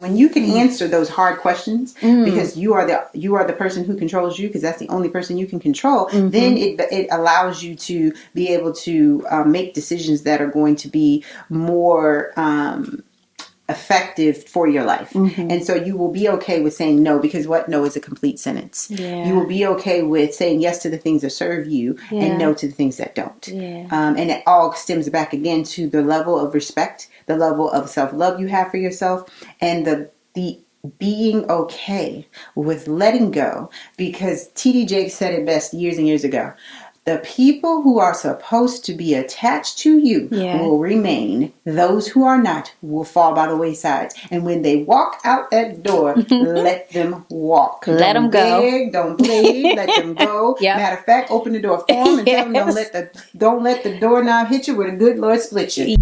When you can answer those hard questions because you are the person who controls you, because that's the only person you can control, then it allows you to be able to make decisions that are going to be more effective for your life. And so you will be okay with saying no, because what no is a complete sentence. You will be okay with saying yes to the things that serve you and no to the things that don't. And it all stems back again to the level of respect, the level of self-love you have for yourself, and the being okay with letting go. Because T.D. Jakes said it best years and years ago. The people who are supposed to be attached to you will remain. Those who are not will fall by the wayside. And when they walk out that door, let them walk. Let them go. Beg, don't plead. Let them go. Matter of fact, open the door for them and tell them don't let the doorknob hit you where the good Lord split you.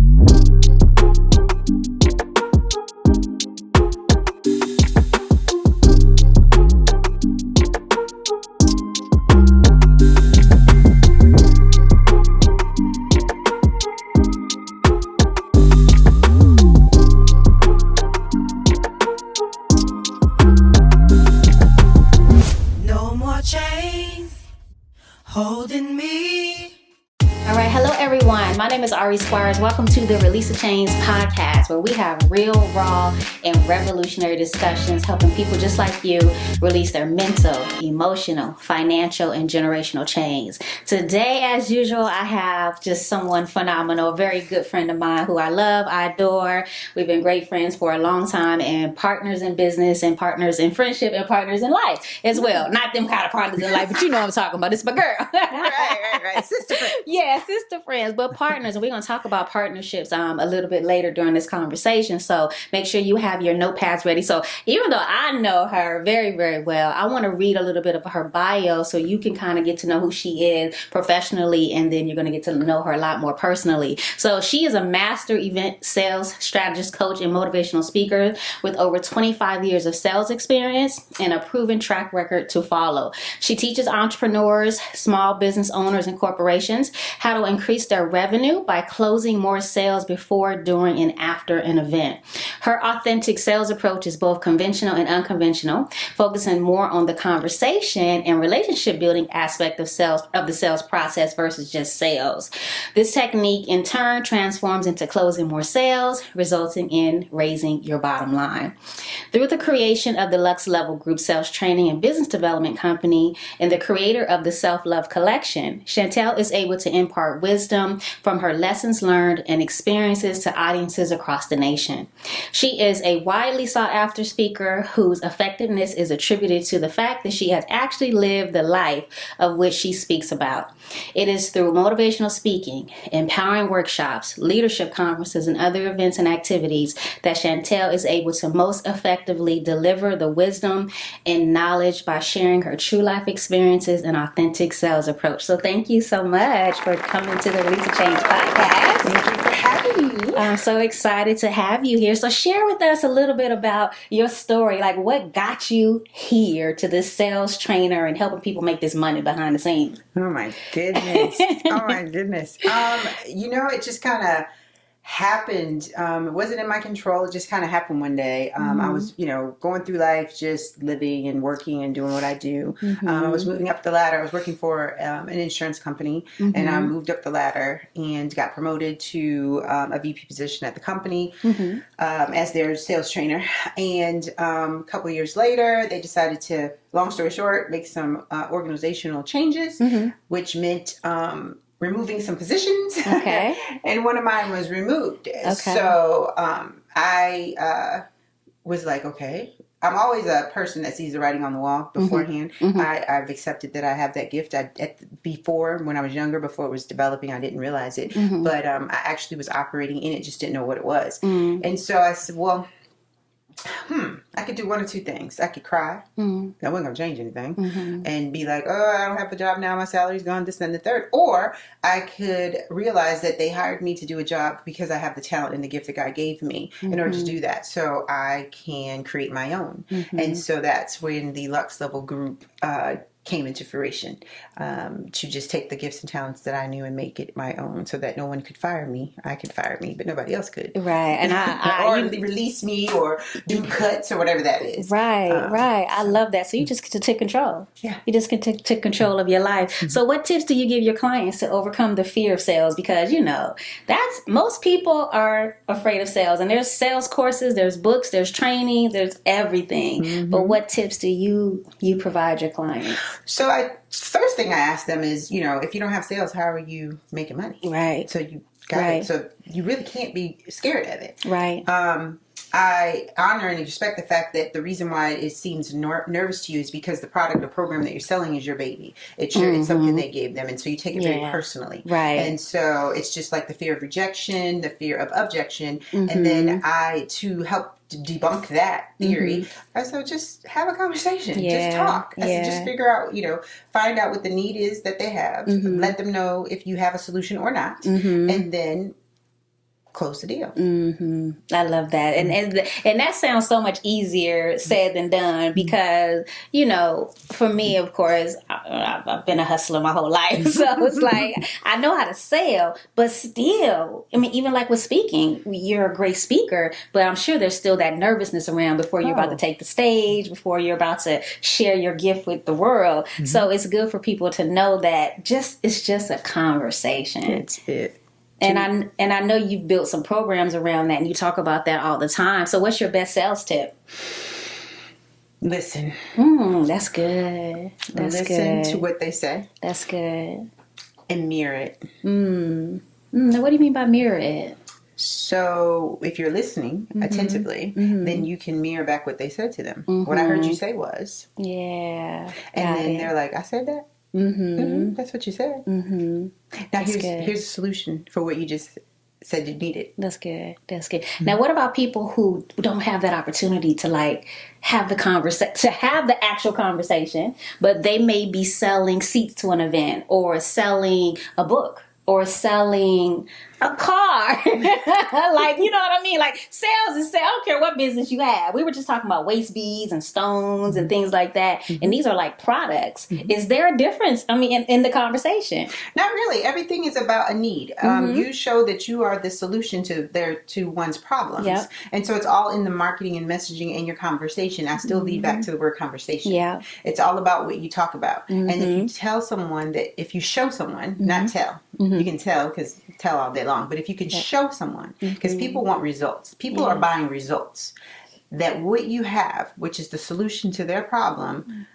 Holding me. All right. Hello, everyone. My name is Ari Squires. Welcome to the Release the Chains podcast, where we have real, raw, and revolutionary discussions helping people just like you release their mental, emotional, financial, and generational chains. Today, as usual, I have just someone phenomenal, a very good friend of mine who I love, I adore. We've been great friends for a long time, and partners in business and partners in friendship and partners in life as well. Not them kind of partners in life, but you know what I'm talking about. It's my girl. Right. Sister friend. Yeah, sister friends, but partners. And we're going to talk about partnerships a little bit later during this conversation. So make sure you have your notepads ready. So even though I know her very, very well, I want to read a little bit of her bio so you can kind of get to know who she is professionally, and then you're going to get to know her a lot more personally. So she is a Master Event Sales Strategist, coach, and motivational speaker with over 25 years of sales experience and a proven track record to follow. She teaches entrepreneurs, small business owners, and corporations how to increase their revenue by closing more sales before, during, and after an event. Her authentic sales approach is both conventional and unconventional, focusing more on the conversation and relationship building aspect of the sales process versus just sales. This technique in turn transforms into closing more sales, resulting in raising your bottom line. Through the creation of the Lux Level Group Sales Training and Business Development Company and the creator of the Self-Love Collection, Chantelle is able to impart wisdom from her lessons learned and experiences to audiences across the nation. She is a widely sought after speaker whose effectiveness is attributed to the fact that she has actually lived the life of which she speaks about. It is through motivational speaking, empowering workshops, leadership conferences, and other events and activities that Chantelle is able to most effectively deliver the wisdom and knowledge by sharing her true life experiences and authentic sales approach. So thank you so much for coming to the Release the Chains podcast. Thank you for having me. I'm so excited to have you here. So share with us a little bit about your story. Like, what got you here to this sales trainer and helping people make this money behind the scenes? Oh my goodness. It just kind of happened. It wasn't in my control. It just kind of happened one day. I was, going through life, just living and working and doing what I do. I was moving up the ladder. I was working for an insurance company, and I moved up the ladder and got promoted to a VP position at the company as their sales trainer. And a couple of years later, they decided to, long story short, make some organizational changes, which meant removing some positions. Okay. And one of mine was removed. Okay. So I was like, okay. I'm always a person that sees the writing on the wall beforehand. I've accepted that I have that gift. Before, when I was younger, before it was developing, I didn't realize it. But I actually was operating in it, just didn't know what it was. And so I said, well, I could do one or two things. I could cry. That wasn't going to change anything. And be like, oh, I don't have a job now. My salary's gone, this and the third. Or I could realize that they hired me to do a job because I have the talent and the gift that God gave me in order to do that. So I can create my own. And so that's when the Lux Level Group came into fruition, to just take the gifts and talents that I knew and make it my own, so that no one could fire me. I could fire me, but nobody else could. Right. And or release me or do cuts or whatever that is. Right. I love that. So you just get to take control. Yeah. You just get to take control of your life. Mm-hmm. So what tips do you give your clients to overcome the fear of sales? Because, that's most people are afraid of sales, and there's sales courses, there's books, there's training, there's everything. Mm-hmm. But what tips do you provide your clients? So first thing I ask them is, if you don't have sales, how are you making money? Right. So you got it. So you really can't be scared of it. Right. I honor and respect the fact that the reason why it seems nervous to you is because the product or program that you're selling is your baby. It's something they gave them. And so you take it very personally. Right. And so it's just like the fear of rejection, the fear of objection. Mm-hmm. And then to help debunk that theory. So just have a conversation. Just talk. Just figure out, find out what the need is that they have. Let them know if you have a solution or not. And then close the deal. I love that. And that sounds so much easier said than done, because, for me, of course, I've been a hustler my whole life. So it's like, I know how to sell, but still, even like with speaking, you're a great speaker, but I'm sure there's still that nervousness around before you're about to take the stage, before you're about to share your gift with the world. So it's good for people to know that it's just a conversation. That's it. And I know you've built some programs around that, and you talk about that all the time. So what's your best sales tip? Listen. That's good. Listen to what they say. That's good. And mirror it. Now, what do you mean by mirror it? So if you're listening attentively, then you can mirror back what they said to them. What I heard you say was. Yeah. And then they're like, I said that? That's what you said. Now here's a solution for what you just said you needed. That's good. Now, what about people who don't have that opportunity to have the actual conversation, but they may be selling seats to an event, or selling a book, or selling a car? You know what I mean? Sales is sales. I don't care what business you have. We were just talking about waist beads and stones and things like that. And these are products. Is there a difference, in the conversation? Not really. Everything is about a need. You show that you are the solution to one's problems. Yep. And so it's all in the marketing and messaging and your conversation. I still lead back to the word conversation. Yeah. It's all about what you talk about. And if you tell someone if you show someone, not tell. You can tell, because tell all day long. But if you can show someone, because people want results. People are buying results. That what you have, which is the solution to their problem,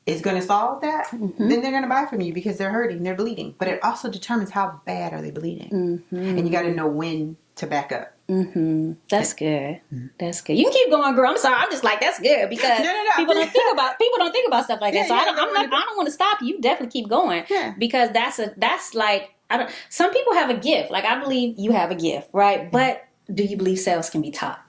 is going to solve that, then they're going to buy from you, because they're hurting, they're bleeding. But it also determines how bad are they bleeding. And you got to know when to back up. That's good. That's good. You can keep going, girl. I'm sorry. I'm just that's good, because people don't think about stuff like that. So I don't want to stop you. You definitely keep going, because some people have a gift. I believe you have a gift, right? But do you believe sales can be taught?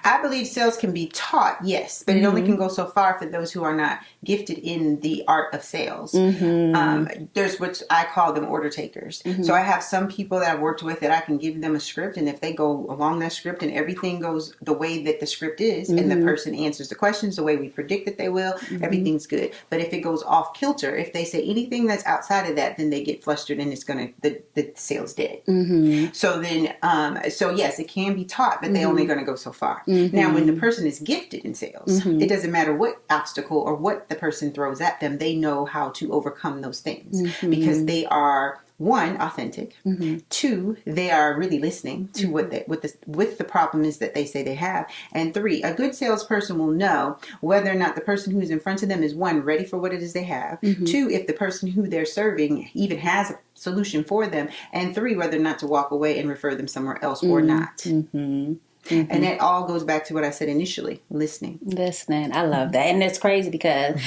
I believe sales can be taught, yes, but it only can go so far for those who are not gifted in the art of sales. There's what I call them order takers. So I have some people that I've worked with that I can give them a script, and if they go along that script and everything goes the way that the script is, and the person answers the questions the way we predict that they will, everything's good. But if it goes off kilter, if they say anything that's outside of that, then they get flustered, and it's the sales dead. So then, yes, it can be taught, but they're only going to go so far. Now, when the person is gifted in sales, it doesn't matter what obstacle or what the person throws at them, they know how to overcome those things, because they are, one, authentic. Two, they are really listening to what the problem is that they say they have. And three, a good salesperson will know whether or not the person who's in front of them is, one, ready for what it is they have. Two, if the person who they're serving even has a solution for them. And three, whether or not to walk away and refer them somewhere else or not. And that all goes back to what I said initially, listening. I love that. And it's crazy, because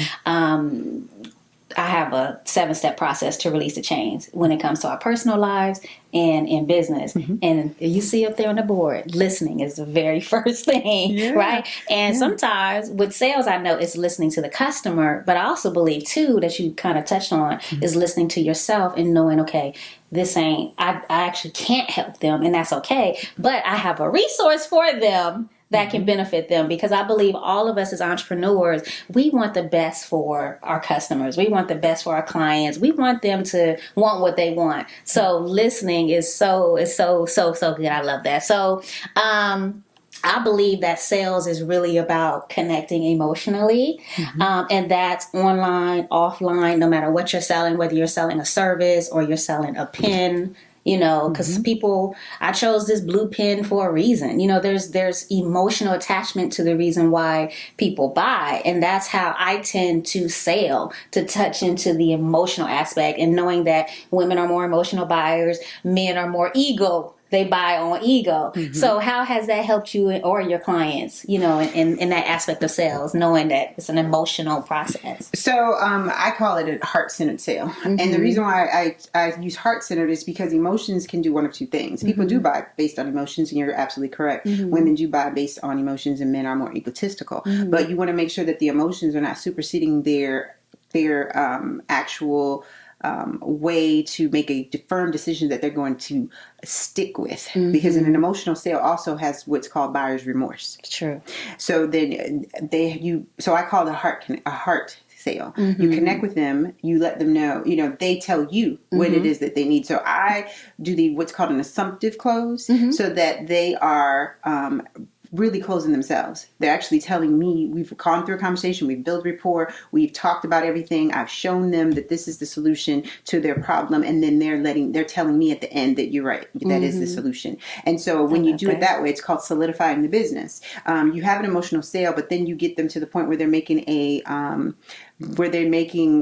I have a 7-step process to release the change when it comes to our personal lives and in business. And you see up there on the board, listening is the very first thing, right? And sometimes with sales, I know it's listening to the customer, but I also believe too that you kind of touched on is listening to yourself and knowing, okay, I actually can't help them, and that's okay, but I have a resource for them that can benefit them, because I believe all of us as entrepreneurs, we want the best for our customers. We want the best for our clients. We want them to want what they want. So listening is so good. I love that. So, I believe that sales is really about connecting emotionally, and that's online, offline, no matter what you're selling, whether you're selling a service or you're selling a pen. Because I chose this blue pen for a reason. There's emotional attachment to the reason why people buy. And that's how I tend to sell, to touch into the emotional aspect, and knowing that women are more emotional buyers, men are more ego. They buy on ego. So how has that helped you or your clients, in that aspect of sales, knowing that it's an emotional process? So I call it a heart-centered sale. And the reason why I use heart-centered is because emotions can do one of two things. People do buy based on emotions, and you're absolutely correct. Women do buy based on emotions, and men are more egotistical. But you want to make sure that the emotions are not superseding their actual way to make a firm decision that they're going to stick with, because an emotional sale also has what's called buyer's remorse. True. So then so I call it a heart sale. You connect with them, you let them know, they tell you what it is that they need. So I do what's called an assumptive close, so that they are really closing themselves. They're actually telling me, we've gone through a conversation, we've built rapport, we've talked about everything, I've shown them that this is the solution to their problem, and then they're telling me at the end that you're right, that is the solution. And so when you do it that way, it's called solidifying the business. You have an emotional sale, but then you get them to the point where they're making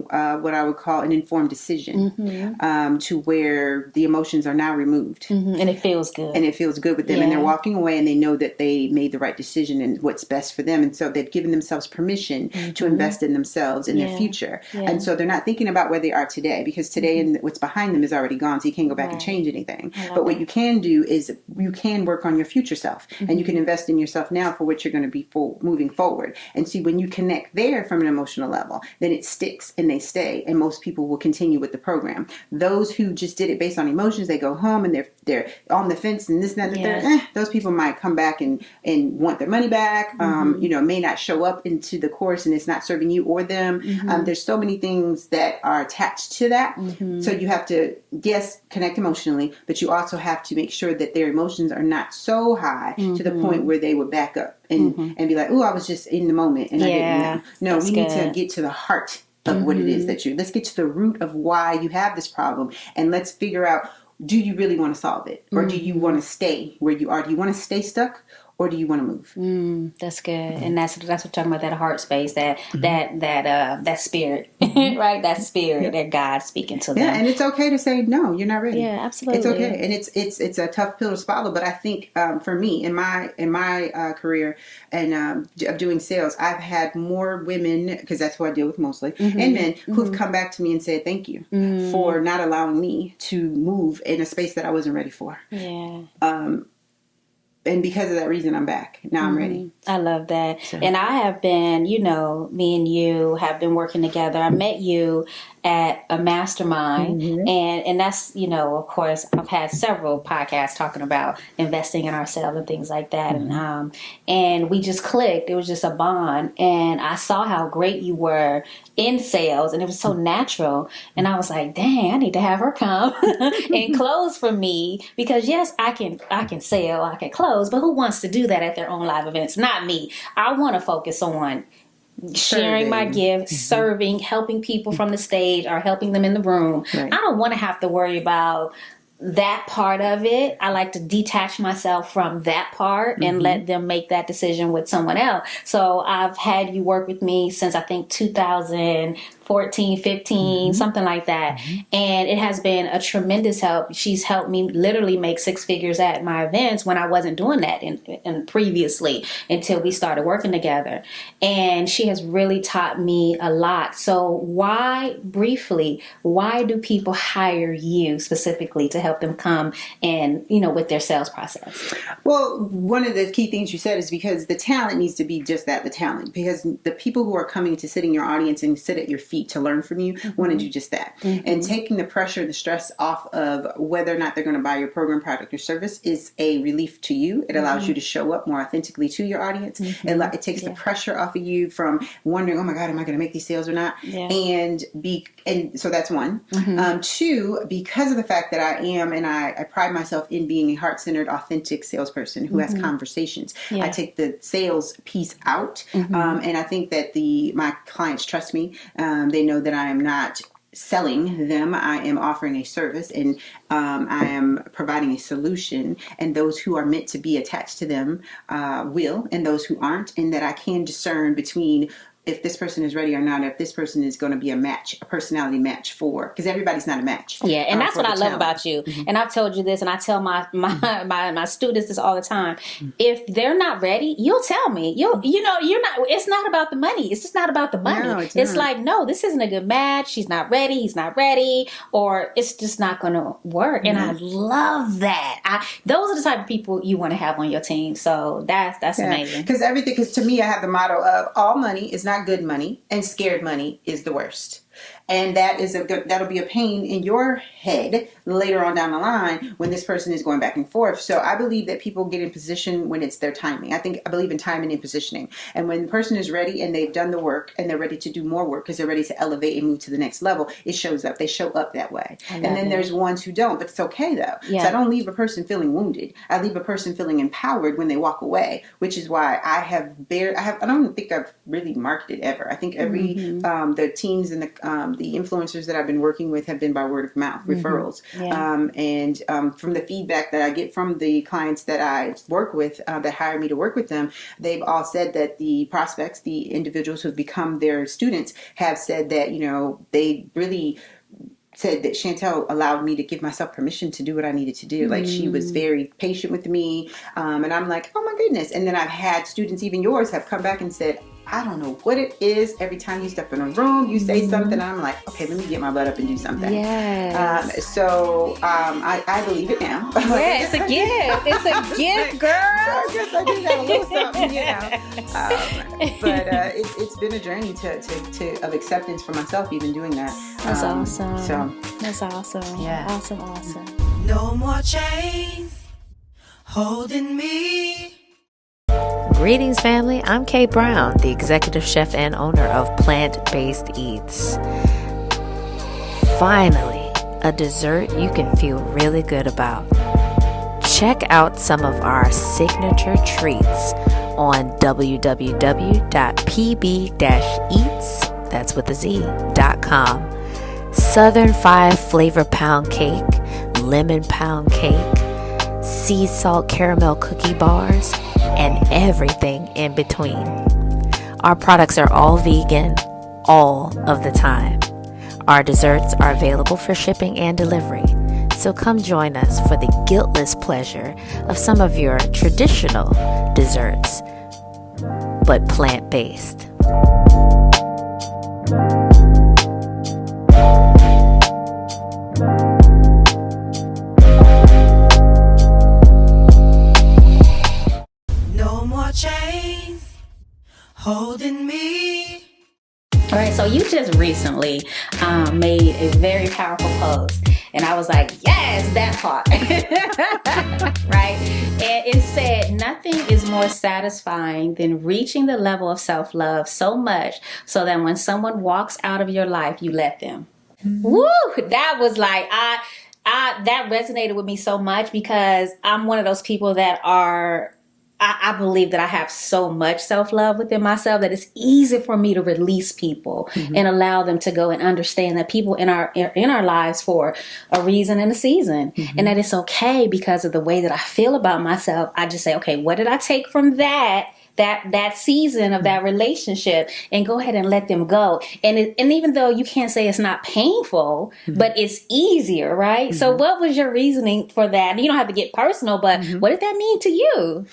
what I would call an informed decision, to where the emotions are now removed. And it feels good. And it feels good with them. And they're walking away, and they know that they made the right decision and what's best for them. And so they've given themselves permission to invest in themselves and their future. And so they're not thinking about where they are today, because today and what's behind them is already gone. So you can't go back and change anything. But what you can do is you can work on your future self, and you can invest in yourself now for what you're going to be moving forward. And see, when you connect there from an emotional level, then it sticks and they stay, and most people will continue with the program. Those who just did it based on emotions, they go home and they're on the fence and this and that and the third. Those people might come back and want their money back. May not show up into the course, and it's not serving you or them. There's so many things that are attached to that. So you have to, connect emotionally, but you also have to make sure that their emotions are not so high to the point where they would back up and be like, "Oh, I was just in the moment and I didn't know." No, we need to get to the heart of what it is let's get to the root of why you have this problem, and let's figure out, do you really want to solve it, or do you want to stay where you are? Do you want to stay stuck, or do you want to move? That's good. And that's what we're talking about, that heart space, that spirit, right? That spirit, that God speaking to them. Yeah, and it's okay to say, no, you're not ready. Yeah, absolutely. It's okay. And it's a tough pill to swallow, but I think for me, in my career and of doing sales, I've had more women, because that's who I deal with mostly, and men who've come back to me and said, thank you for not allowing me to move in a space that I wasn't ready for. Yeah. And because of that reason, I'm back. Now I'm ready. I love that. So. And I have been, me and you have been working together. I met you at a mastermind. And that's, of course, I've had several podcasts talking about investing in ourselves and things like that. And we just clicked. It was just a bond. And I saw how great you were in sales, and it was so natural. And I was like, dang, I need to have her come and close for me, because yes, I can sell, I can close, but who wants to do that at their own live events? Not me. I want to focus on sharing my gift, serving, helping people from the stage, or helping them in the room. Right. I don't want to have to worry about that part of it. I like to detach myself from that part and let them make that decision with someone else. So I've had you work with me since I think 2014, 15, something like that. And it has been a tremendous help. She's helped me literally make six figures at my events when I wasn't doing that in previously, until we started working together. And she has really taught me a lot. So why do people hire you specifically to help help them come and, with their sales process? Well, one of the key things you said is because the talent needs to be just that, the talent. Because the people who are coming to sit in your audience and sit at your feet to learn from you want to do just that. And taking the pressure, the stress off of whether or not they're going to buy your program, product, or service is a relief to you. It allows you to show up more authentically to your audience. It takes the pressure off of you from wondering, oh my God, am I going to make these sales or not? And so that's one. Two, because of the fact that I am, and I pride myself in being a heart-centered, authentic salesperson who has conversations. I take the sales piece out, and I think that my clients trust me. They know that I am not selling them. I am offering a service, and I am providing a solution, and those who are meant to be attached to them will, and those who aren't, and that I can discern between if this person is ready or not, if this person is going to be a match, a personality match for, because everybody's not a match. Yeah, and that's what I love about you. And I've told you this, and I tell my students this all the time. If they're not ready, you'll tell me. You're not. It's not about the money. It's just not about the money. No, it's like, no, this isn't a good match. She's not ready. He's not ready, or it's just not going to work. And I love that. Those are the type of people you want to have on your team. So that's amazing. Because to me, I have the motto of all money is not good money, and scared money is the worst. And that'll be a pain in your head later on down the line when this person is going back and forth. So I believe that people get in position when it's their timing. I believe in timing and positioning. And when the person is ready and they've done the work and they're ready to do more work because they're ready to elevate and move to the next level, it shows up. They show up that way. And then there's ones who don't, but it's okay though. Yeah. So I don't leave a person feeling wounded. I leave a person feeling empowered when they walk away, which is why I don't think I've really marketed ever. I think every the teams and the influencers that I've been working with have been by word of mouth referrals. And from the feedback that I get from the clients that I work with that hire me to work with them, they've all said that the prospects, the individuals who have become their students, have said that they really said that Chantelle allowed me to give myself permission to do what I needed to do. Like, she was very patient with me. And I'm like, oh my goodness. And then I've had students, even yours, have come back and said, I don't know what it is. Every time you step in a room, you say something. I'm like, okay, let me get my butt up and do something. Yes. So I believe it now. Yeah, it's a gift. It's a gift, girl. I guess I did have a little something, But it's been a journey of acceptance for myself, even doing that. That's awesome. So that's awesome. Yeah. Awesome. No more chains holding me. Greetings, family. I'm Kay Brown, the executive chef and owner of Plant-Based Eats. Finally, a dessert you can feel really good about. Check out some of our signature treats on www.pb-eats, that's with a Z.com. Southern 5 flavor pound cake, lemon pound cake, sea salt caramel cookie bars, and everything in between. Our products are all vegan, all of the time. Our desserts are available for shipping and delivery. So come join us for the guiltless pleasure of some of your traditional desserts, but plant-based. Chains holding me. All right, so you just recently made a very powerful post, and I was like, yes, that part. Right? And it said, nothing is more satisfying than reaching the level of self-love so much so that when someone walks out of your life, you let them. Woo! That was like, that resonated with me so much, because I'm one of those people that I believe that I have so much self-love within myself that it's easy for me to release people and allow them to go and understand that people in our lives for a reason and a season, and that it's okay because of the way that I feel about myself. I just say, okay, what did I take from that season of that relationship, and go ahead and let them go. And even though you can't say it's not painful, but it's easier, right? So what was your reasoning for that? You don't have to get personal, but what did that mean to you?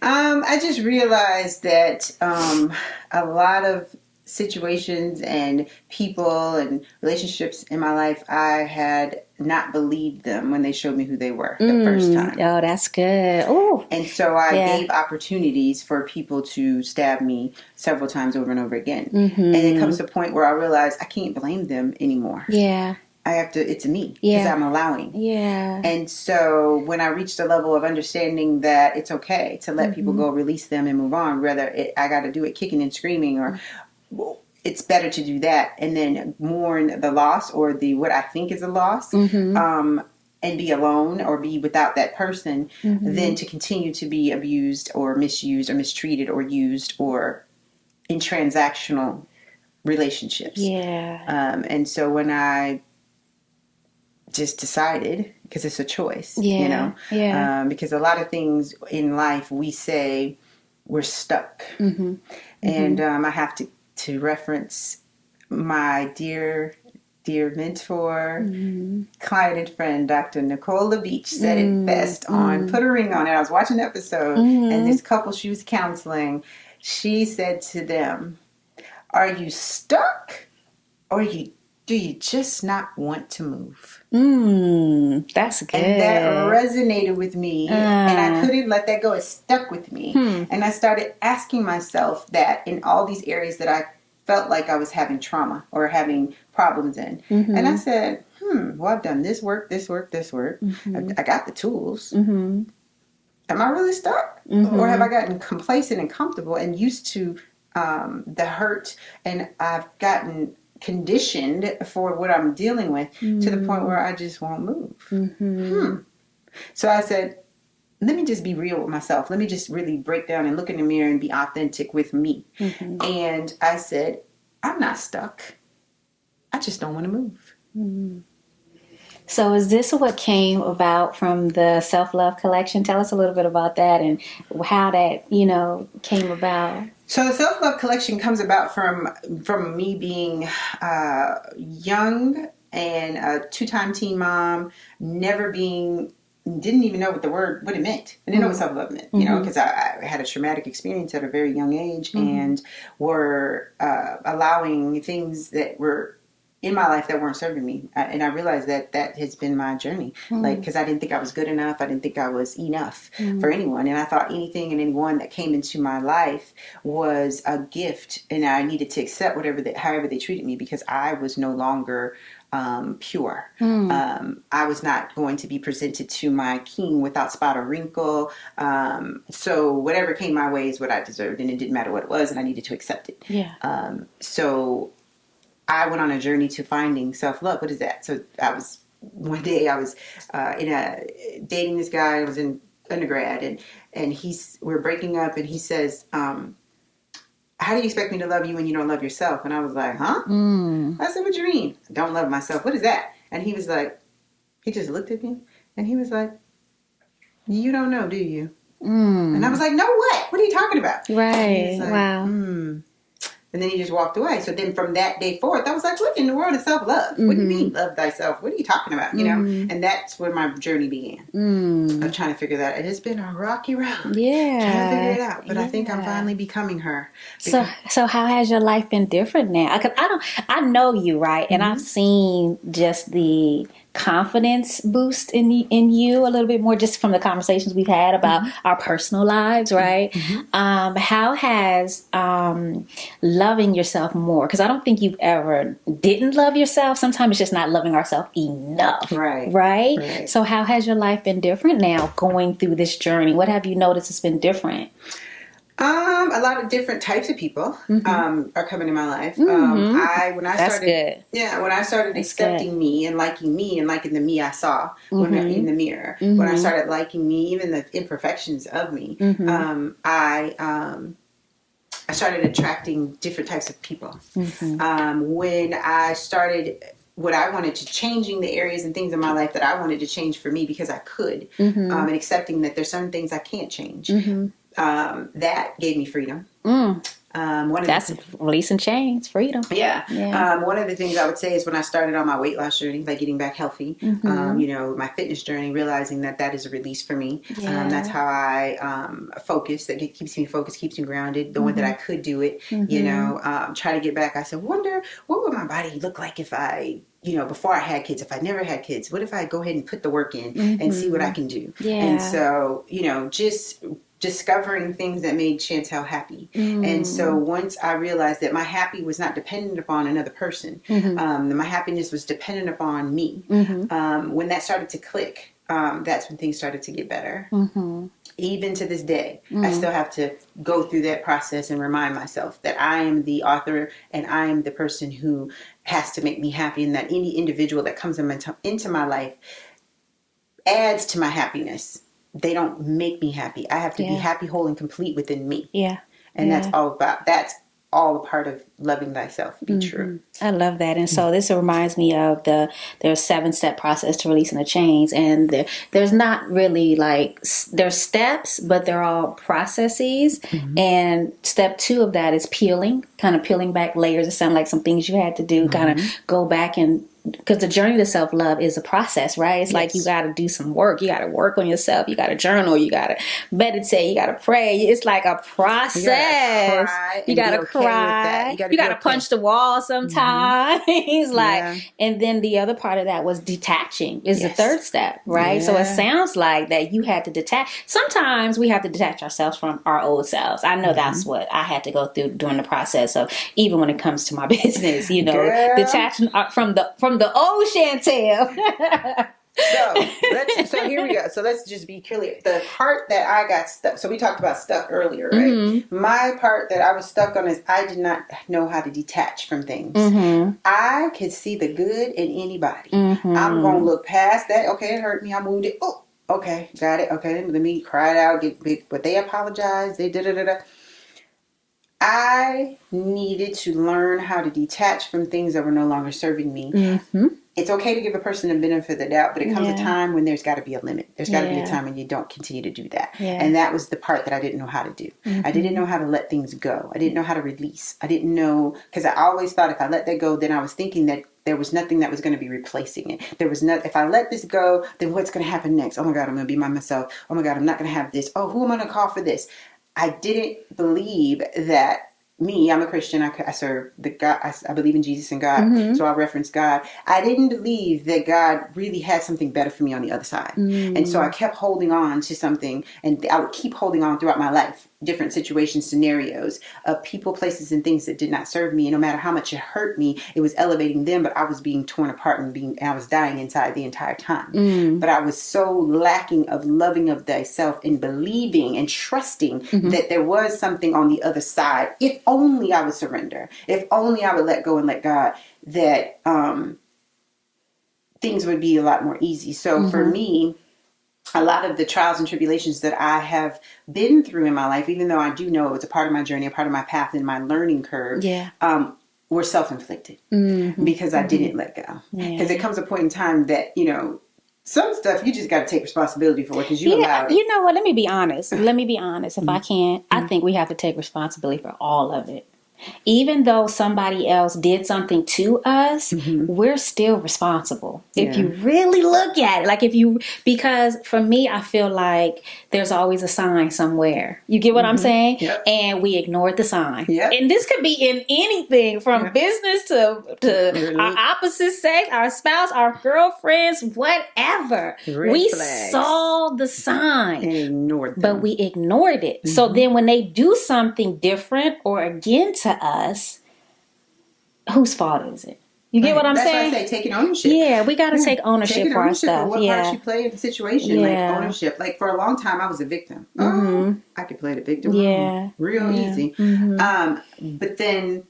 I just realized that a lot of situations and people and relationships in my life, I had not believed them when they showed me who they were the first time. Oh, that's good. Oh, and so I gave opportunities for people to stab me several times over and over again. And it comes to a point where I realized I can't blame them anymore. Yeah. I have to, it's me, because I'm allowing. Yeah. And so when I reached a level of understanding that it's okay to let people go, release them and move on, whether I got to do it kicking and screaming, or it's better to do that and then mourn the loss or what I think is a loss, and be alone or be without that person, than to continue to be abused or misused or mistreated or used or in transactional relationships. Yeah. And so when I just decided, because it's a choice, you know, because a lot of things in life we say we're stuck. And I have to reference my dear mentor, client and friend, Dr. Nicole LaBeach, said it best on Put a Ring on It. I was watching an episode, and this couple she was counseling, she said to them, are you stuck, or do you just not want to move? That's good. And that resonated with me, and I couldn't let that go. It stuck with me. And I started asking myself that in all these areas that I felt like I was having trauma or having problems in. And I said, well, I've done this work. I got the tools. Am I really stuck? Or have I gotten complacent and comfortable and used to the hurt, and I've gotten conditioned for what I'm dealing with to the point where I just won't move. So I said, let me just be real with myself. Let me just really break down and look in the mirror and be authentic with me. And I said, I'm not stuck. I just don't want to move. So is this what came about from the Self-Love Collection? Tell us a little bit about that and how that, came about. So the Self-Love Collection comes about from me being young and a 2-time teen mom, didn't even know what it meant. I didn't know what self-love meant, because I had a traumatic experience at a very young age and were allowing things that were in my life that weren't serving me. And I realized that has been my journey. Because I didn't think I was good enough. I didn't think I was enough for anyone. And I thought anything and anyone that came into my life was a gift. And I needed to accept however they treated me, because I was no longer pure. I was not going to be presented to my king without spot or wrinkle. So whatever came my way is what I deserved. And it didn't matter what it was. And I needed to accept it. So I went on a journey to finding self-love. What is that? So one day I was dating this guy. I was in undergrad, and we're breaking up, and he says, how do you expect me to love you when you don't love yourself? And I was like, huh? I said, what do you mean? I don't love myself. What is that? And he was like, he just looked at me, and he was like, you don't know, do you? And I was like, no, what? What are you talking about? Right. Like, wow. And then he just walked away. So then from that day forth, I was like, what in the world is self-love? What do you mean, love thyself? What are you talking about? And that's where my journey began. I'm trying to figure that out. It's been a rocky road. Yeah. Trying to figure it out. But I think I'm finally becoming her. So how has your life been different now? Because I know you, right? And I've seen just the confidence boost in you a little bit more, just from the conversations we've had about our personal lives, right? How has loving yourself more, because I don't think you've ever didn't love yourself. Sometimes it's just not loving ourselves enough, right? So how has your life been different now going through this journey? What have you noticed has been different? A lot of different types of people are coming in my life. When I started accepting me and liking the me I saw in the mirror, when I started liking me, even the imperfections of me, I started attracting different types of people. When I started what I wanted to, changing the areas and things in my life that I wanted to change for me because I could, and accepting that there's certain things I can't change. That gave me freedom. That's releasing chains, freedom. Yeah. One of the things I would say is when I started on my weight loss journey, like getting back healthy, my fitness journey, realizing that is a release for me. That's how I focus. That keeps me focused, keeps me grounded. The one that I could do it, try to get back. I said, wonder what would my body look like if I, before I had kids, if I never had kids, what if I go ahead and put the work in and see what I can do? Yeah. And so, just discovering things that made Chantelle happy. And so once I realized that my happy was not dependent upon another person, my happiness was dependent upon me. When that started to click, that's when things started to get better. Even to this day, I still have to go through that process and remind myself that I am the author and I am the person who has to make me happy, and that any individual that comes into my life adds to my happiness. They don't make me happy. I have to be happy, whole, and complete within me. Yeah. And that's all a part of loving thyself. Be true. I love that. And so this reminds me of there's 7-step process to releasing the chains. And there's not really there's steps, but they're all processes. And step 2 of that is peeling back layers. It sounds like some things you had to do, kind of go back and, because the journey to self-love is a process, right? It's like you got to do some work. You got to work on yourself. You got to journal. You got to meditate. You got to pray. It's like a process. You got to cry. You got to punch the wall sometimes. And then the other part of that was detaching is the 3rd step, right? So it sounds like that you had to detach. Sometimes we have to detach ourselves from our old selves. I know that's what I had to go through during the process. So even when it comes to my business, detaching from the old Chantelle. So here we go. So let's just be clear. The part that I got stuck. So we talked about stuck earlier, right? My part that I was stuck on is I did not know how to detach from things. I could see the good in anybody. I'm going to look past that. Okay, it hurt me. I'm wounded. Oh, okay, got it. Okay, let me cry it out. But they apologized. They da-da-da-da. I needed to learn how to detach from things that were no longer serving me. It's okay to give a person the benefit of the doubt, but it comes a time when there's got to be a limit. There's got to be a time when you don't continue to do that. And that was the part that I didn't know how to do. I didn't know how to let things go. I didn't know how to release. I didn't know, because I always thought if I let that go, then I was thinking that there was nothing that was going to be replacing it. There was not. If I let this go, then what's going to happen next? Oh my God, I'm going to be by myself. Oh my God, I'm not going to have this. Oh, who am I going to call for this? I didn't believe that I'm a Christian. I serve the God. I believe in Jesus and God. So I reference God. I didn't believe that God really had something better for me on the other side. And so I kept holding on to something, and I would keep holding on throughout my life. Different situations, scenarios of people, places, and things that did not serve me. And no matter how much it hurt me, it was elevating them, but I was being torn apart and I was dying inside the entire time. But I was so lacking of loving of thyself and believing and trusting that there was something on the other side. If only I would surrender, if only I would let go and let God, that things would be a lot more easy. So for me, a lot of the trials and tribulations that I have been through in my life, even though I do know it was a part of my journey, a part of my path and my learning curve, were self-inflicted because I didn't let go. Because it comes a point in time that, some stuff you just got to take responsibility for because you allowed it. You know what? Let me be honest. If I can, I think we have to take responsibility for all of it. Even though somebody else did something to us, we're still responsible. If you really look at it, because for me, I feel like there's always a sign somewhere. You get what I'm saying? Yep. And we ignored the sign. Yep. And this could be in anything from business to our opposite sex, our spouse, our girlfriends, whatever. We saw the sign. And ignored them. But we ignored it. So then when they do something different or again to us, whose fault is it? You get what I'm saying? That's why I say taking ownership. Yeah, we got to take ownership for our stuff. What part you play in the situation? Like ownership. Like for a long time, I was a victim. Oh, I could play the victim. Real easy. But then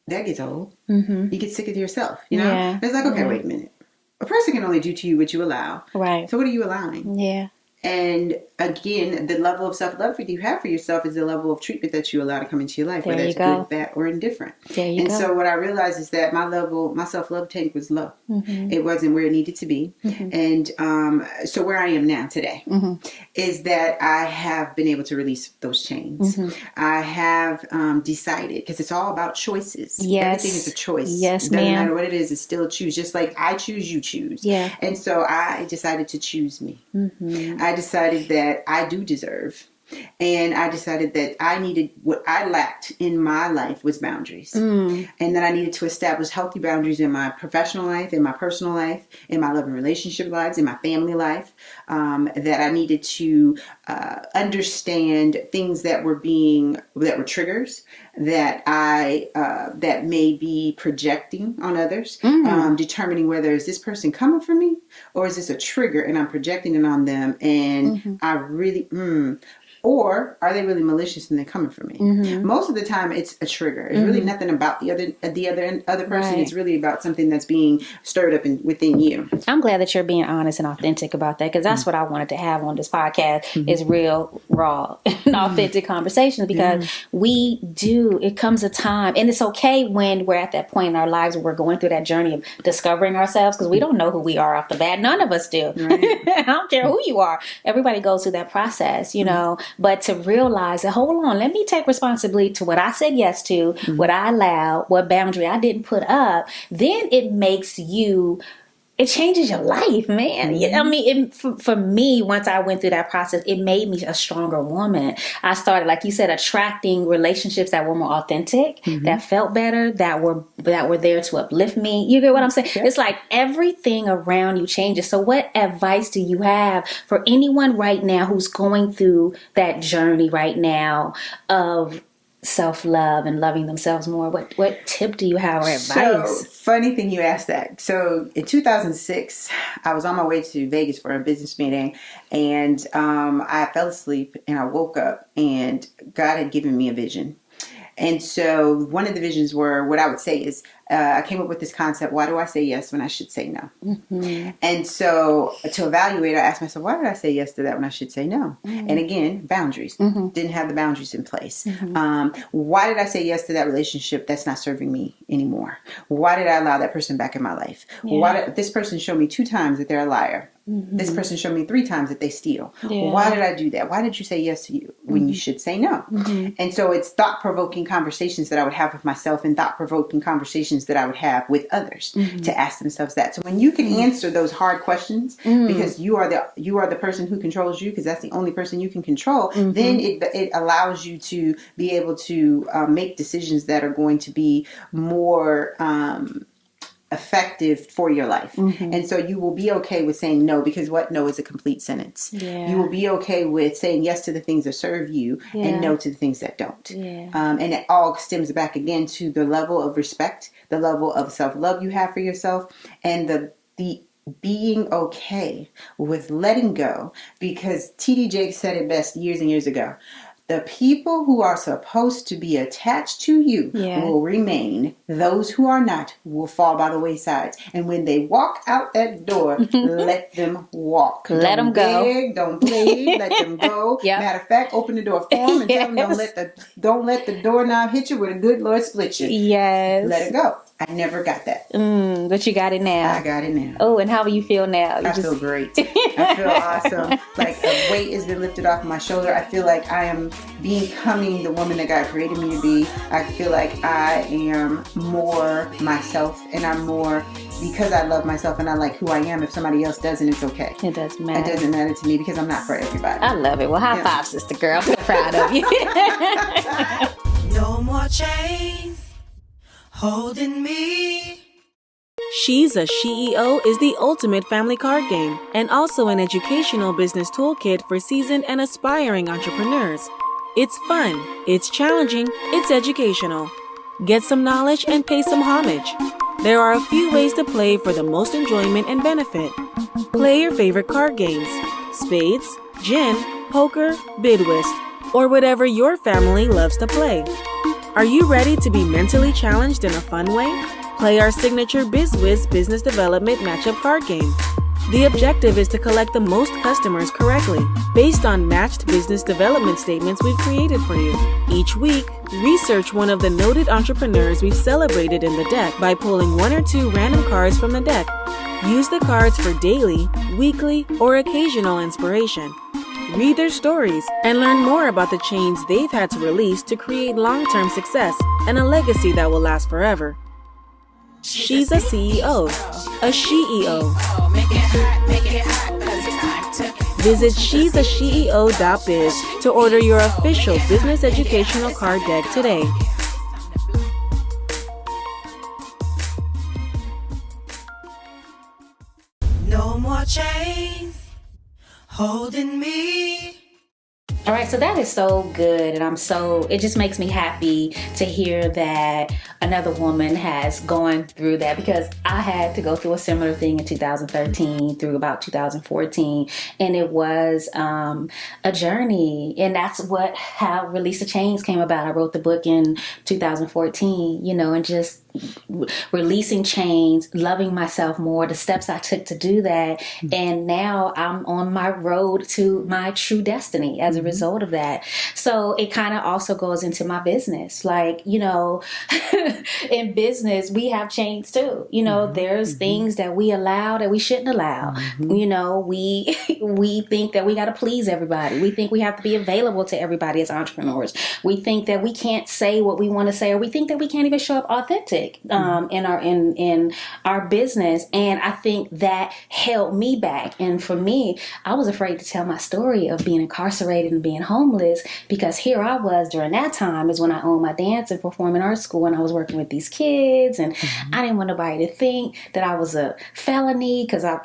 that gets old. You get sick of yourself. It's like, okay, wait a minute. A person can only do to you what you allow. Right. So what are you allowing? Yeah. And again, the level of self-love that you have for yourself is the level of treatment that you allow to come into your life, whether it's good, bad, or indifferent. And so what I realized is that my self-love tank was low. It wasn't where it needed to be. And so where I am now today is that I have been able to release those chains. I have decided, because it's all about choices. Yes. Everything is a choice. Yes, it doesn't ma'am. matter what it is, it's still a choose. Just like I choose, you choose. Yeah. And so I decided to choose me. I decided that I do deserve. And I decided that I needed, what I lacked in my life was boundaries. And that I needed to establish healthy boundaries in my professional life, in my personal life, in my love and relationship lives, in my family life. That I needed to understand things that were triggers that that may be projecting on others, determining whether is this person coming for me or is this a trigger and I'm projecting it on them, and I really or are they really malicious and they're coming for me? Most of the time it's a trigger. It's really nothing about the other person. Right. It's really about something that's being stirred up within you. I'm glad that you're being honest and authentic about that, because that's what I wanted to have on this podcast is real, raw, and authentic conversations, because it comes a time, and it's okay when we're at that point in our lives where we're going through that journey of discovering ourselves, because we don't know who we are off the bat. None of us do. Right. I don't care who you are. Everybody goes through that process, you know. But to realize that, hold on, let me take responsibility to what I said yes to, what I allowed, what boundary I didn't put up, then it changes your life, man. I mean, for me, once I went through that process, it made me a stronger woman. I started, like you said, attracting relationships that were more authentic, that felt better, that were there to uplift me. You get what I'm saying? Sure. It's like everything around you changes. So what advice do you have for anyone right now who's going through that journey right now of self-love and loving themselves more? What tip do you have or advice? So, funny thing you asked that. So in 2006, I was on my way to Vegas for a business meeting, and I fell asleep and I woke up and God had given me a vision. And so one of the visions were, what I would say is, I came up with this concept: why do I say yes when I should say no? And so to evaluate, I asked myself, why did I say yes to that when I should say no? And again, boundaries. Didn't have the boundaries in place. Why did I say yes to that relationship that's not serving me anymore? Why did I allow that person back in my life? Why did this person show me 2 times that they're a liar? This person showed me 3 times that they steal. Why did I do that? Why did you say yes to you when you should say no? And so it's thought-provoking conversations that I would have with myself, and thought-provoking conversations that I would have with others to ask themselves that. So when you can answer those hard questions, because you are the person who controls you, because that's the only person you can control, then it allows you to be able to make decisions that are going to be more effective for your life. And so you will be okay with saying no, because what no is a complete sentence. You will be okay with saying yes to the things that serve you and no to the things that don't. And it all stems back again to the level of respect, the level of self-love you have for yourself, and the being okay with letting go, because T.D. Jakes said it best years and years ago. The people who are supposed to be attached to you will remain. Those who are not will fall by the wayside. And when they walk out that door, let them walk. Let them go. Beg, don't plead. Let them go. Matter of fact, open the door for them and tell them don't let the doorknob hit you, with a good Lord split you. Let it go. I never got that. But you got it now. I got it now. Oh, and how do you feel now? I feel great. I feel awesome. Like a weight has been lifted off my shoulder. I feel like I am becoming the woman that God created me to be. I feel like I am more myself, and I'm more because I love myself and I like who I am. If somebody else doesn't, it's okay. It doesn't matter. It doesn't matter to me, because I'm not for everybody. I love it. Well, high five, sister girl. I'm so proud of you. No more chains holding me. She's a CEO is the ultimate family card game, and also an educational business toolkit for seasoned and aspiring entrepreneurs. It's fun, it's challenging, it's educational. Get some knowledge and pay some homage. There are a few ways to play for the most enjoyment and benefit. Play your favorite card games: spades, gin, poker, bid whist, or whatever your family loves to play. Are you ready to be mentally challenged in a fun way? Play our signature BizWiz business development matchup card game. The objective is to collect the most customers correctly, based on matched business development statements we've created for you. Each week, research one of the noted entrepreneurs we've celebrated in the deck by pulling 1 or 2 random cards from the deck. Use the cards for daily, weekly, or occasional inspiration. Read their stories and learn more about the change they've had to release to create long-term success and a legacy that will last forever. She's a CEO, a SheEO. Visit she'sasheo.biz to order your official business educational card deck today. No more chains holding me. All right, so that is so good, and it just makes me happy to hear that another woman has gone through that, because I had to go through a similar thing in 2013 through about 2014, and it was a journey, and that's how Release the Chains came about. I wrote the book in 2014, and just releasing chains, loving myself more, the steps I took to do that. And now I'm on my road to my true destiny as a result of that. So it kind of also goes into my business. Like, in business, we have chains too. There's things that we allow that we shouldn't allow. We think that we got to please everybody. We think we have to be available to everybody as entrepreneurs. We think that we can't say what we want to say, or we think that we can't even show up authentic in our business. And I think that held me back. And for me, I was afraid to tell my story of being incarcerated and being homeless, because here I was during that time is when I owned my dance and performing art school, and I was working with these kids, and I didn't want nobody to think that I was a felon because I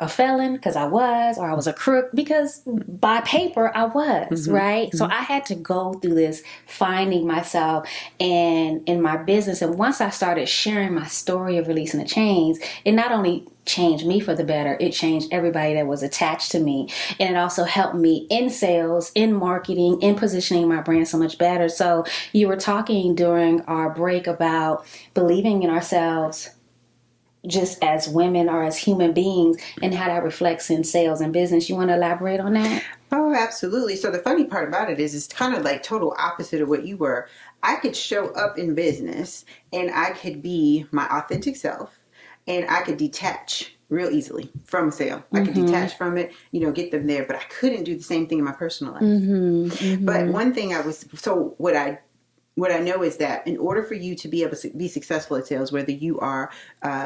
was, or I was a crook because by paper I was, right? So I had to go through this finding myself and in my business. And once I started sharing my story of releasing the chains, it not only changed me for the better, it changed everybody that was attached to me. And it also helped me in sales, in marketing, in positioning my brand so much better. So you were talking during our break about believing in ourselves just as women or as human beings, and how that reflects in sales and business. You want to elaborate on that? Oh, absolutely. So the funny part about it is it's kind of like total opposite of what you were. I could show up in business and I could be my authentic self, and I could detach real easily from a sale. I could detach from it, get them there, but I couldn't do the same thing in my personal life. But one thing what I know is that in order for you to be able to be successful at sales, whether you are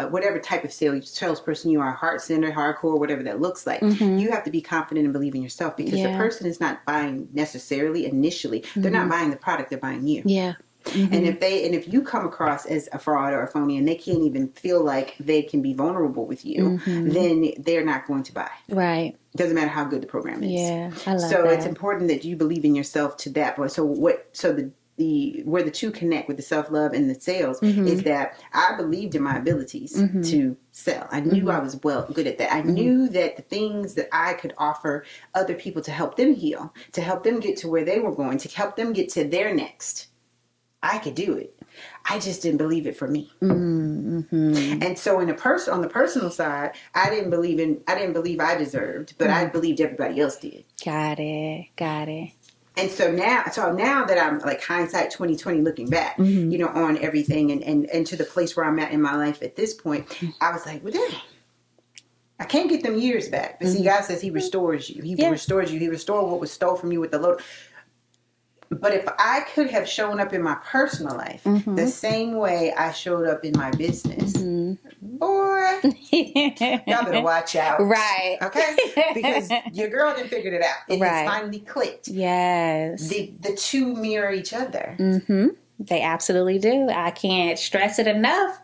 whatever type of salesperson you are, heart-centered, hardcore, whatever that looks like, you have to be confident and believe in yourself, because the person is not buying necessarily initially. They're not buying the product, they're buying you. Yeah. And if you come across as a fraud or a phony, and they can't even feel like they can be vulnerable with you, then they're not going to buy. Right. Doesn't matter how good the program is. Yeah, I love that. So it's important that you believe in yourself to that point. Where the two connect with the self-love and the sales is that I believed in my abilities to sell. I knew I was good at that. I knew that the things that I could offer other people to help them heal, to help them get to where they were going, to help them get to their next, I could do it. I just didn't believe it for me. And so on the personal side, I didn't believe I deserved, but I believed everybody else did. Got it. And so now that I'm like hindsight 2020 looking back, on everything and to the place where I'm at in my life at this point, I was like, well, dang, I can't get them years back. But see, God says He restores you. He restores you. He restored what was stole from you with the load. But if I could have shown up in my personal life the same way I showed up in my business, boy, y'all better watch out. Right. Okay? Because your girl done figured it out. It has finally clicked. Yes. The two mirror each other. They absolutely do. I can't stress it enough.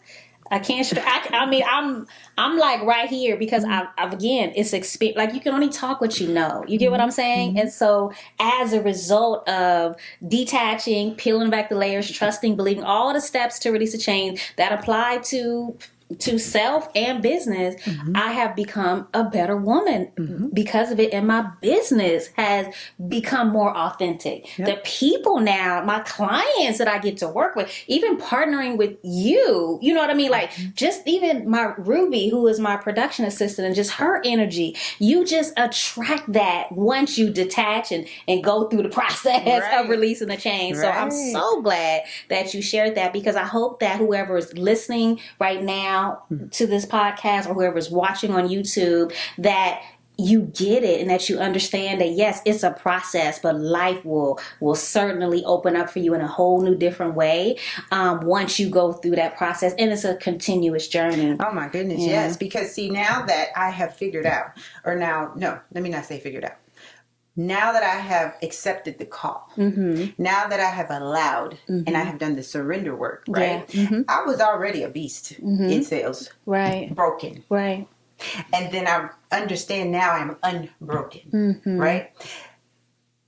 I'm like right here because I've again, it's experience. Like, you can only talk what you know. You get what I'm saying? And so as a result of detaching, peeling back the layers, trusting, believing, all the steps to release a chain that apply to to self and business, I have become a better woman because of it. And my business has become more authentic. The people now, my clients that I get to work with, even partnering with you, you know what I mean? Like just even my Ruby, who is my production assistant, and just her energy, you just attract that once you detach and go through the process of releasing the chain. So I'm so glad that you shared that, because I hope that whoever is listening right now to this podcast, or whoever is watching on YouTube, that you get it, and that you understand that yes, it's a process, but life will certainly open up for you in a whole new different way once you go through that process, and it's a continuous journey. Oh my goodness, yes. Because see, now that I have figured out, let me not say figured out. Now that I have accepted the call, now that I have allowed and I have done the surrender work, right? I was already a beast in sales, broken, and then I understand now I'm unbroken, right?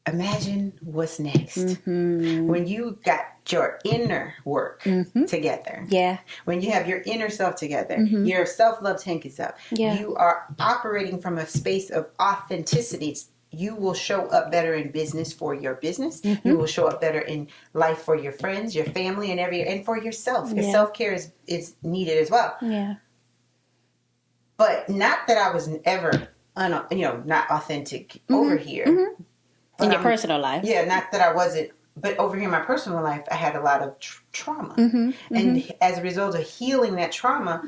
Imagine what's next when you got your inner work together. When you have your inner self together, your self-love tank is up. You are operating from a space of authenticity. You will show up better in business for your business. You will show up better in life for your friends, your family, and for yourself. Because self-care is needed as well. But not that I was ever, not authentic over here. In your personal life. Yeah, not that I wasn't. But over here in my personal life, I had a lot of trauma. And as a result of healing that trauma,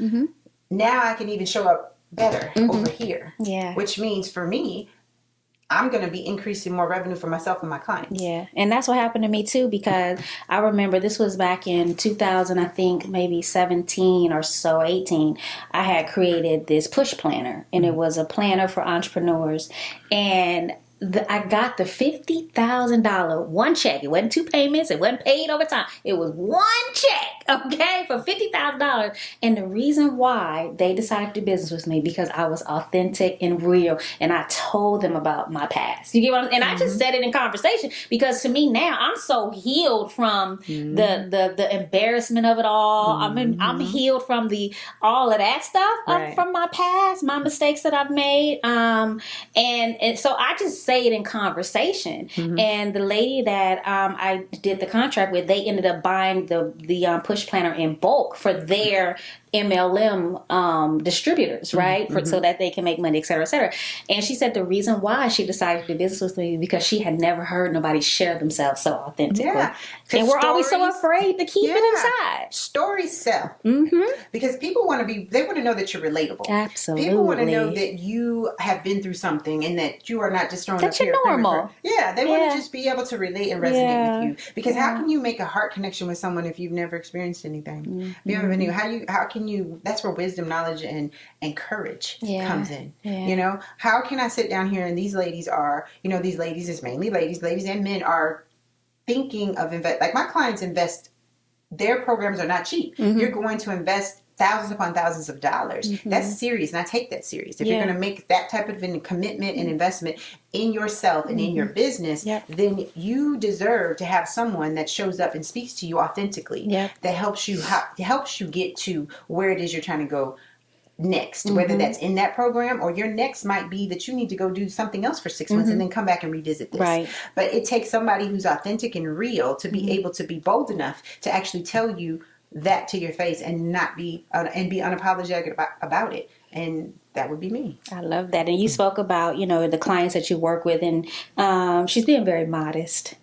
now I can even show up better over here. Which means for me, I'm going to be increasing more revenue for myself and my clients. And that's what happened to me too, because I remember this was back in 2000, I think maybe 17 or so, 18. I had created this push planner, and it was a planner for entrepreneurs. And I got the $50,000 one check. It wasn't 2 payments. It wasn't paid over time. It was one check, okay, for $50,000. And the reason why they decided to do business with me, because I was authentic and real, and I told them about my past. You get what I'm saying? And I just said it in conversation, because to me now, I'm so healed from the embarrassment of it all. I'm healed from all of that stuff from my past, my mistakes that I've made. And so I just say it in conversation. And the lady that I did the contract with, they ended up buying the push planner in bulk for their MLM distributors, right? So that they can make money, et cetera, et cetera. And she said the reason why she decided to do business with me, because she had never heard nobody share themselves so authentically. And we're always so afraid to keep it inside. Stories sell. Because people want to know that you're relatable. Absolutely. People want to know that you have been through something, and that you are not just thrown up here. That's normal. They want to just be able to relate and resonate with you. Because how can you make a heart connection with someone if you've never experienced anything? You ever been, how can you, that's where wisdom, knowledge, and courage comes in. You know, how can I sit down here, and these ladies are, these ladies is mainly ladies and men are thinking of invest, like my clients invest, their programs are not cheap. You're going to invest thousands upon thousands of dollars. That's serious, and I take that serious. If you're going to make that type of a commitment and investment in yourself and in your business, then you deserve to have someone that shows up and speaks to you authentically, that helps you get to where it is you're trying to go next, whether that's in that program, or your next might be that you need to go do something else for 6 months and then come back and revisit this. But it takes somebody who's authentic and real to be able to be bold enough to actually tell you that to your face, and not be and be unapologetic about it. And that would be me. I love that. And you spoke about, the clients that you work with, and she's being very modest.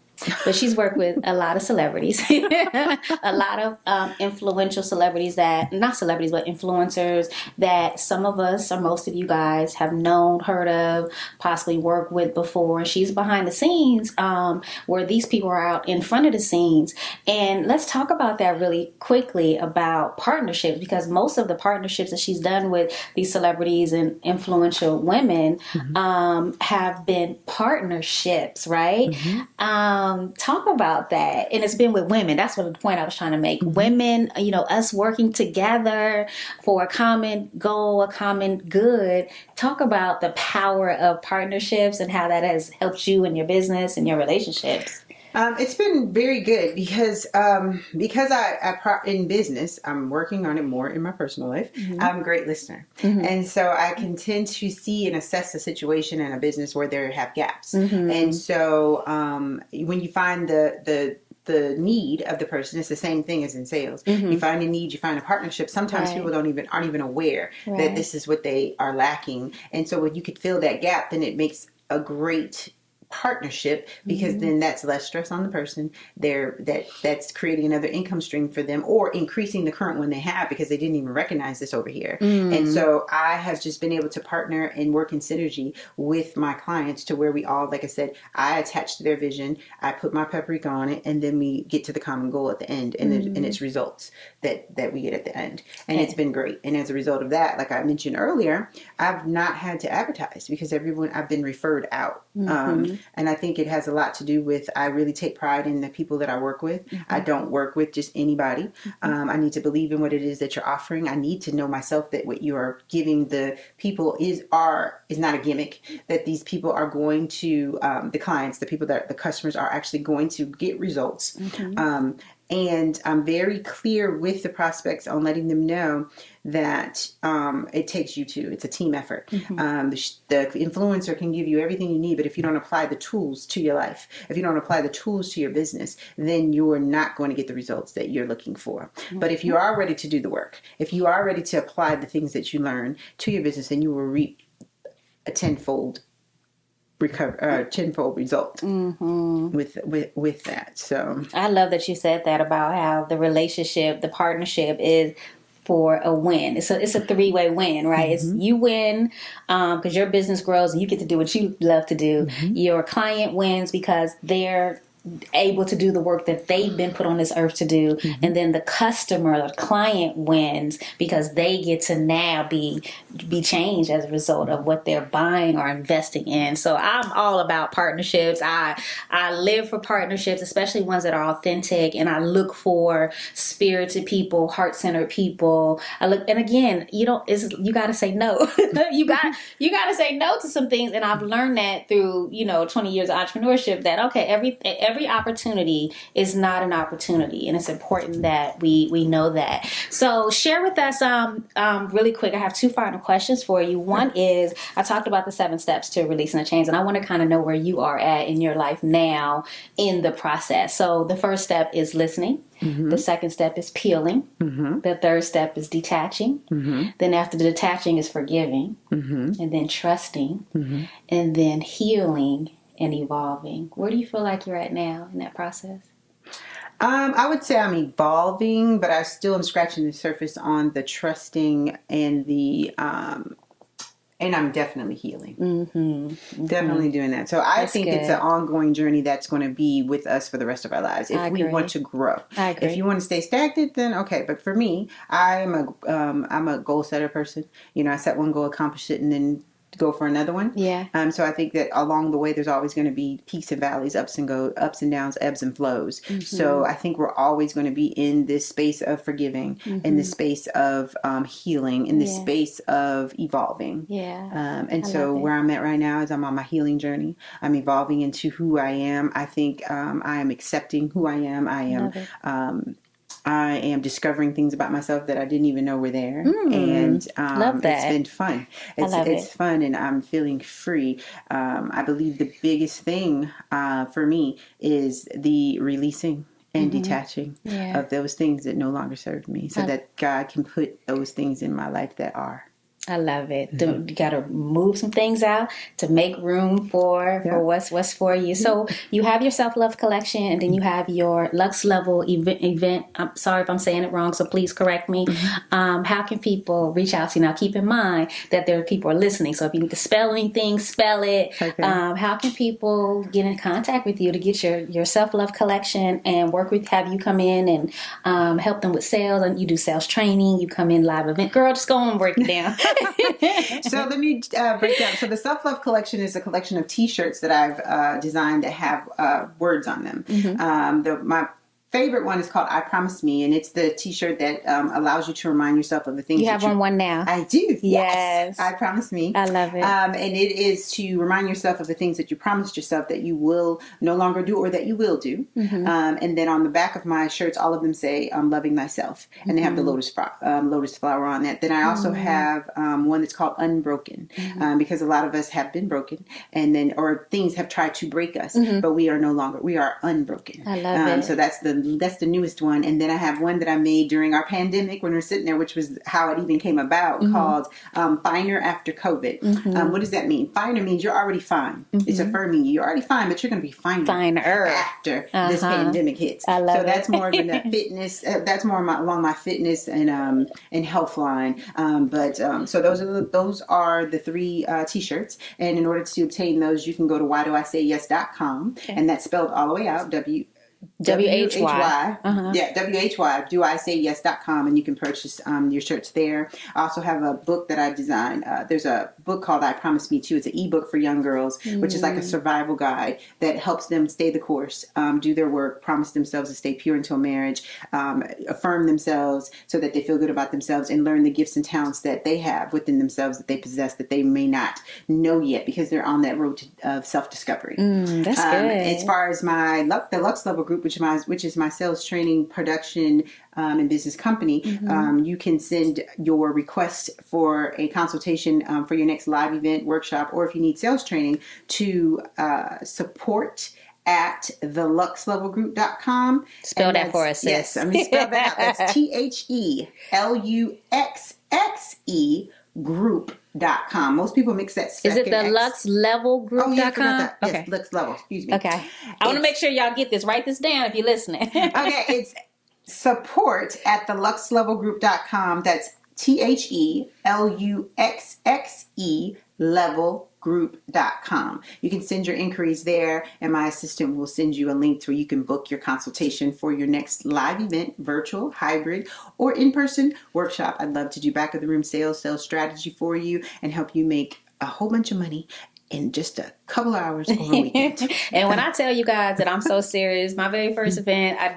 But she's worked with a lot of celebrities, a lot of influential celebrities that, not celebrities, but influencers that some of us, or most of you guys, have known, heard of, possibly worked with before. She's behind the scenes where these people are out in front of the scenes. And let's talk about that really quickly, about partnerships, because most of the partnerships that she's done with these celebrities and influential women have been partnerships, right? Talk about that. And it's been with women. That's what the point I was trying to make. Women, us working together for a common goal, a common good. Talk about the power of partnerships and how that has helped you in your business and your relationships. It's been very good because in business, I'm working on it more in my personal life. I'm a great listener. And so I can tend to see and assess a situation in a business where there have gaps. And so when you find the need of the person, it's the same thing as in sales. You find a need, you find a partnership. Sometimes people aren't even aware that this is what they are lacking. And so when you could fill that gap, then it makes a great partnership, because then that's less stress on the person there, that's creating another income stream for them, or increasing the current one they have because they didn't even recognize this over here. And so I have just been able to partner and work in synergy with my clients to where we all, like I said, I attach to their vision, I put my paprika on it, and then we get to the common goal at the end, and it's results that we get at the end. And it's been great. And as a result of that, like I mentioned earlier, I've not had to advertise because I've been referred out. And I think it has a lot to do with, I really take pride in the people that I work with. I don't work with just anybody. I need to believe in what it is that you're offering. I need to know myself that what you are giving the people is not a gimmick, that these people are going to, the clients, the people that the customers are actually going to get results. And I'm very clear with the prospects on letting them know that it takes you two. It's a team effort. The influencer can give you everything you need, but if you don't apply the tools to your life, if you don't apply the tools to your business, then you're not going to get the results that you're looking for. But if you are ready to do the work, if you are ready to apply the things that you learn to your business, then you will reap a tenfold result with that. So I love that you said that about how the relationship, the partnership is for a win. It's a three-way win, right? It's you win because your business grows and you get to do what you love to do. Your client wins because they're able to do the work that they've been put on this earth to do. And then the customer, the client wins because they get to now be changed as a result of what they're buying or investing in. So I'm all about partnerships. I live for partnerships, especially ones that are authentic, and I look for spirited people, heart-centered people. And again, you got to say no. you got to say no to some things, and I've learned that through 20 years of entrepreneurship, that every opportunity is not an opportunity, and it's important that we know that. So share with us really quick. I have two final questions for you. One is, I talked about the 7 steps to releasing the chains, and I want to kind of know where you are at in your life now in the process. So the first step is listening. The second step is peeling. The third step is detaching. Then after the detaching is forgiving, and then trusting, and then healing and evolving. Where do you feel like you're at now in that process? I would say I'm evolving, but I still am scratching the surface on the trusting and the and I'm definitely healing. Definitely doing that. So I think it's an ongoing journey that's going to be with us for the rest of our lives. If we want to grow, if you want to stay stagnant, then okay. But for me, I'm a goal setter person. I set one goal, accomplish it, and then go for another one. So I think that along the way, there's always going to be peaks and valleys, ups and downs, ebbs and flows. So I think we're always going to be in this space of forgiving, in this space of healing, in this space of evolving. And so where I'm at right now is I'm on my healing journey. I'm evolving into who I am. I think I am accepting who I am. I am discovering things about myself that I didn't even know were there. And love that. It's been fun. It's fun, and I'm feeling free. I believe the biggest thing for me is the releasing and detaching of those things that no longer serve me, so that God can put those things in my life that are. I love it. You got to move some things out to make room for what's for you. So you have your self-love collection, and then you have your Lux Level event. I'm sorry if I'm saying it wrong, so please correct me. How can people reach out to you? Now, keep in mind that there are people listening, so if you need to spell anything, spell it. How can people get in contact with you to get your self-love collection and have you come in and help them with sales? And you do sales training, you come in live event. Girl, just go on and break it down. So let me break down. So the Self-Love Collection is a collection of T-shirts that I've designed that have words on them. My favorite one is called I Promise Me, and it's the t-shirt that allows you to remind yourself of the things you have one now. I do. Yes. I Promise Me. I love it. And it is to remind yourself of the things that you promised yourself that you will no longer do or that you will do. Mm-hmm. And then on the back of my shirts, all of them say loving thyself, and they have the lotus flower on that. Then I also have one that's called Unbroken, because a lot of us have been broken, and then or things have tried to break us, but we are unbroken. I love it. So that's the newest one. And then I have one that I made during our pandemic when we were sitting there, which was how it even came about, called Finer After COVID. What does that mean? Finer means you're already fine. It's affirming you. You're already fine, but you're going to be finer after this pandemic hits. I love so that's more of a fitness. That's more along my fitness and health line. So those are the three t-shirts. And in order to obtain those, you can go to whydoisayyes.com, and that's spelled all the way out. WHY. WHY, doisayyes.com, and you can purchase your shirts there. I also have a book that I designed. There's a book called I Promise Me Too. It's an ebook for young girls, which is like a survival guide that helps them stay the course, do their work, promise themselves to stay pure until marriage, affirm themselves so that they feel good about themselves, and learn the gifts and talents that they have within themselves that they possess that they may not know yet because they're on that road of self-discovery. That's good. As far as the Lux Level Group, which is my sales training, production, and business company, you can send your request for a consultation for your next live event, workshop, or if you need sales training, to support@theluxlevelgroup.com. Spell that for us, sis. Yes, let me spell that out. That's TheLuxxe group.com. Most people mix that. Is it the luxlevelgroup.com? Oh, yeah, I forgot that. Okay. Yes, Lux Level. Excuse me. Okay. I want to make sure y'all get this. Write this down if you're listening. Okay, it's support@theluxlevelgroup.com. That's TheLuxxe levelgroup.com. You can send your inquiries there, and my assistant will send you a link to where you can book your consultation for your next live event, virtual, hybrid, or in-person workshop. I'd love to do back of the room sales strategy for you, and help you make a whole bunch of money in just a couple hours over a weekend. And when I tell you guys that I'm so serious, my very first event I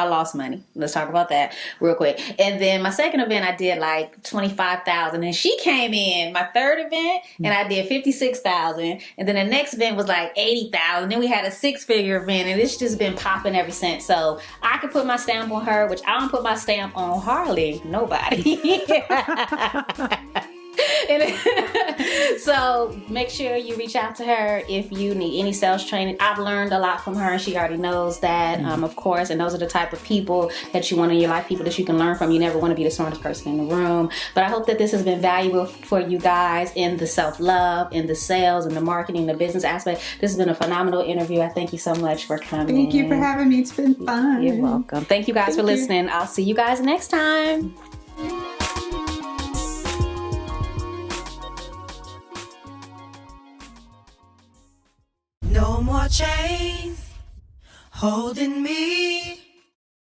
lost money. Let's talk about that real quick. And then my second event, I did like $25,000. And she came in my third event, and I did $56,000. And then the next event was like $80,000. Then we had a 6-figure event, and it's just been popping ever since. So I could put my stamp on her, which I don't put my stamp on hardly nobody. So make sure you reach out to her if you need any sales training. I've learned a lot from her, and she already knows that, of course. And those are the type of people that you want in your life, people that you can learn from. You never want to be the smartest person in the room. But I hope that this has been valuable for you guys in the self-love, in the sales, in the marketing, the business aspect. This has been a phenomenal interview. I thank you so much for coming. Thank you for having me. It's been fun. You're welcome. Thank you guys for listening. I'll see you guys next time. No more chains holding me